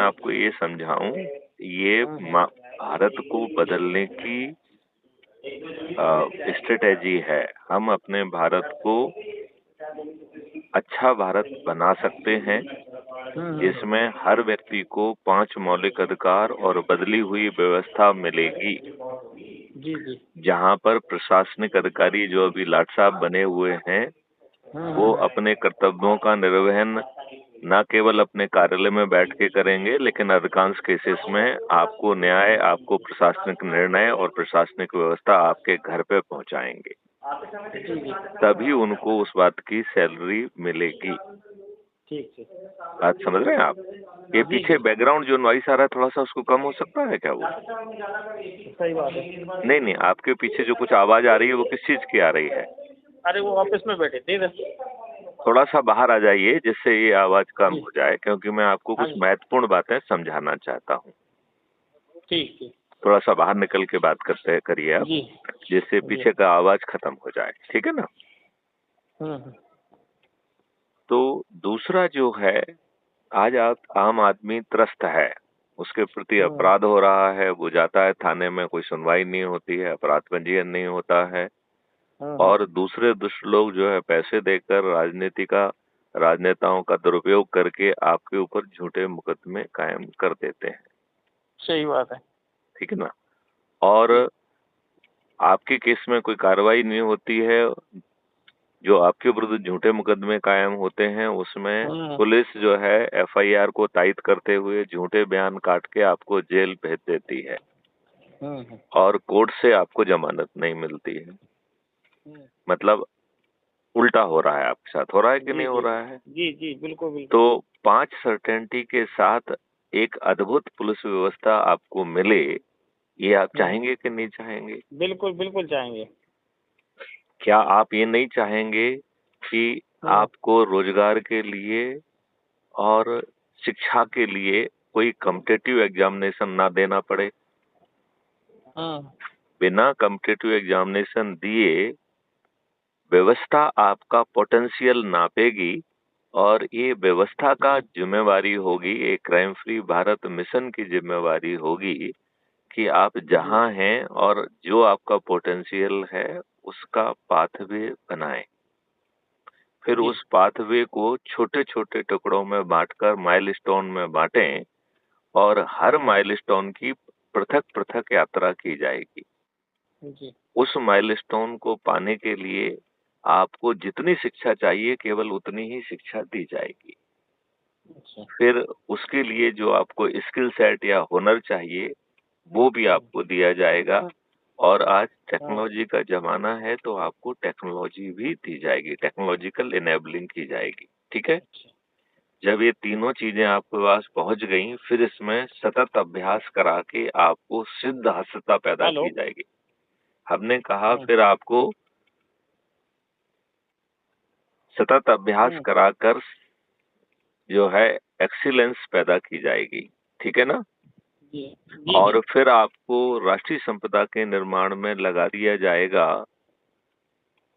आपको ये समझाऊं, ये भारत को बदलने की स्ट्रेटेजी है। हम अपने भारत को अच्छा भारत बना सकते हैं, जिसमें हर व्यक्ति को 5 मौलिक अधिकार और बदली हुई व्यवस्था मिलेगी। जी जी। जहां पर प्रशासनिक अधिकारी जो अभी लाट साहब बने हुए हैं, वो अपने कर्तव्यों का निर्वहन न केवल अपने कार्यालय में बैठ के करेंगे, लेकिन अधिकांश केसेस में आपको न्याय, आपको प्रशासनिक निर्णय और प्रशासनिक व्यवस्था आपके घर पे पहुंचाएंगे। तभी उनको उस बात की सैलरी मिलेगी। ठीक है, बात समझ रहे हैं आप? ये पीछे बैकग्राउंड जो नॉइस आ रहा है, थोड़ा सा उसको कम हो सकता है क्या? वो सही बात है। नहीं, आपके पीछे जो कुछ आवाज आ रही है वो किस चीज की आ रही है? अरे वो ऑफिस में बैठे थे इधर। थोड़ा सा बाहर आ जाइए जिससे ये आवाज कम जी। हो जाए, क्योंकि मैं आपको हाँ कुछ जी। महत्वपूर्ण बातें समझाना चाहता हूँ। ठीक ठीक। थोड़ा सा बाहर निकल के बात करिए आप, जी जिससे जी। पीछे का आवाज खत्म हो जाए, ठीक है ना? हम्म। तो दूसरा जो है, आज आप आम आदमी त्रस्त है, उसके प्रति अपराध हो रहा है, वो जाता है थाने में, कोई सुनवाई नहीं होती है, अपराध पंजीयन नहीं होता है, और दूसरे दुष्ट लोग जो है पैसे देकर राजनेताओं का दुरुपयोग करके आपके ऊपर झूठे मुकदमे कायम कर देते हैं। सही बात है। ठीक है ना? और आपके केस में कोई कार्रवाई नहीं होती है, जो आपके विरुद्ध झूठे मुकदमे कायम होते हैं उसमें पुलिस जो है एफआईआर को तायद करते हुए झूठे बयान काट के आपको जेल भेज देती है, और कोर्ट से आपको जमानत नहीं मिलती है। मतलब उल्टा हो रहा है, आपके साथ हो रहा है कि नहीं हो रहा है? जी जी, बिल्कुल बिल्कुल। तो 5 सर्टेनिटी के साथ एक अद्भुत पुलिस व्यवस्था आपको मिले, ये आप चाहेंगे कि नहीं चाहेंगे? बिल्कुल बिल्कुल चाहेंगे। क्या आप ये नहीं चाहेंगे कि आपको रोजगार के लिए और शिक्षा के लिए कोई कॉम्पिटिटिव एग्जामिनेशन ना देना पड़े? बिना कॉम्पिटिटिव एग्जामिनेशन दिए व्यवस्था आपका पोटेंशियल नापेगी, और ये व्यवस्था का जिम्मेवारी होगी, एक क्राइम फ्री भारत मिशन की जिम्मेवारी होगी कि आप जहां हैं और जो आपका पोटेंशियल है उसका पाथवे बनाएं। फिर उस पाथवे को छोटे छोटे टुकड़ों में बांटकर माइलस्टोन में बांटें, और हर माइलस्टोन की पृथक पृथक यात्रा की जाएगी। उस माइलस्टोन को पाने के लिए आपको जितनी शिक्षा चाहिए केवल उतनी ही शिक्षा दी जाएगी। फिर उसके लिए जो आपको स्किल सेट या हुनर चाहिए वो भी आपको दिया जाएगा, और आज टेक्नोलॉजी का जमाना है तो आपको टेक्नोलॉजी भी दी जाएगी, टेक्नोलॉजिकल इनेबलिंग की जाएगी। ठीक है? जब ये तीनों चीजें आपके पास पहुंच गई, फिर इसमें सतत अभ्यास करा के आपको सिद्धहस्तता पैदा की जाएगी। हमने कहा फिर आपको सतत अभ्यास कराकर जो है एक्सीलेंस पैदा की जाएगी। ठीक है ना? और फिर आपको राष्ट्रीय संपदा के निर्माण में लगा दिया जाएगा,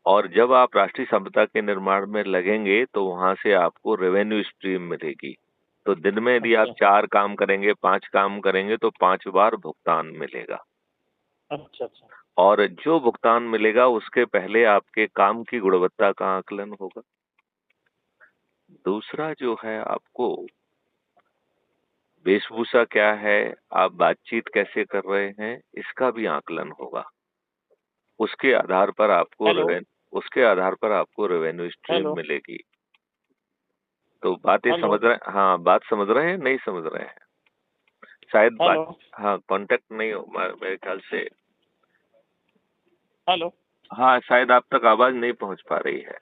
और जब आप राष्ट्रीय संपदा के निर्माण में लगेंगे तो वहां से आपको रेवेन्यू स्ट्रीम मिलेगी। तो दिन में यदि आप 4 काम करेंगे, 5 काम करेंगे तो 5 बार भुगतान मिलेगा। अच्छा। और जो भुगतान मिलेगा उसके पहले आपके काम की गुणवत्ता का आकलन होगा। दूसरा जो है, आपको वेशभूषा क्या है, आप बातचीत कैसे कर रहे हैं, इसका भी आकलन होगा। उसके आधार पर आपको रेवेन्यू स्ट्रीम मिलेगी। तो बात ये समझ रहे हैं? हाँ, बात समझ रहे हैं, नहीं समझ रहे हैं? शायद बात, हाँ, कांटेक्ट नहीं हो मेरे ख्याल से। हेलो। हाँ, शायद आप तक आवाज नहीं पहुंच पा रही है।